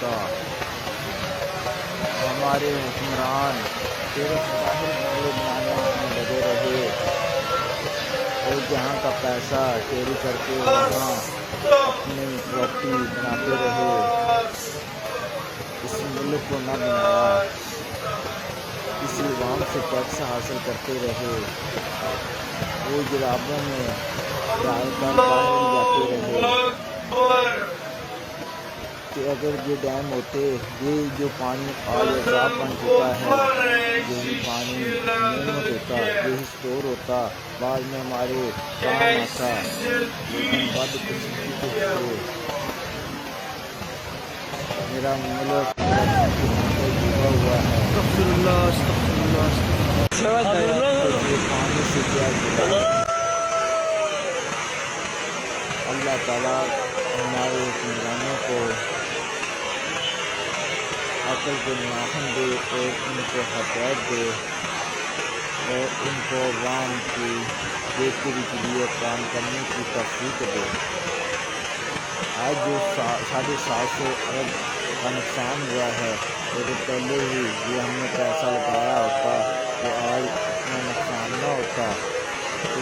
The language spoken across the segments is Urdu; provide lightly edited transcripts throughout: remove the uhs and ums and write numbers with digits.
ہوتا، ہمارے حکمران تیرے ظاہر بنگلے بنانے میں لگے رہے اور جہاں کا پیسہ چوری کر کے وہاں اپنی پراپرٹی بناتے رہے، اس ملک کو نہ بنایا، کسی عوام سے ٹیکس حاصل کرتے رہے، وہ جرابوں میں ڈال کر پانی جاتے رہے کہ اگر یہ ڈیم ہوتے، یہ جو پانی آج عذاب بن چکا ہے، یہی پانی نعمت ہوتا، یہی اسٹور ہوتا، بعد میں ہمارے کام آتا، لیکن بدقسمتی سے میرا ملک ڈوبا ہوا ہے۔ یہ پانی سے کیا گلا؟ اللہ تعالیٰ ہمارے حکمرانوں کو عقل کو ناخن دے اور ان کو ہدایت دے اور ان کو عوام کی بہتری کے لیے کام کرنے کی توفیق دے۔ آج جو 750 ارب کا نقصان ہوا ہے، اگر پہلے ہی یہ ہم نے پیسہ لگایا ہوتا تو آج اتنا نقصان نہ ہوتا، تو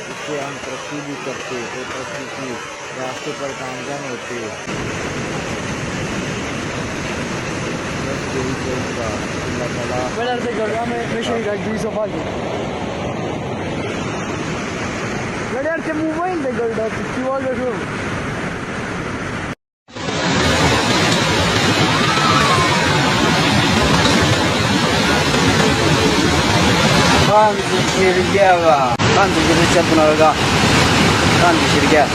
اس سے ہم ترقی بھی کرتے اور ترقی کی راستے پر گامزن ہوتے۔ بس یہی کہوں گا، اللہ تعالیٰ Tanto che non c'è una raga, tanto ci richiama.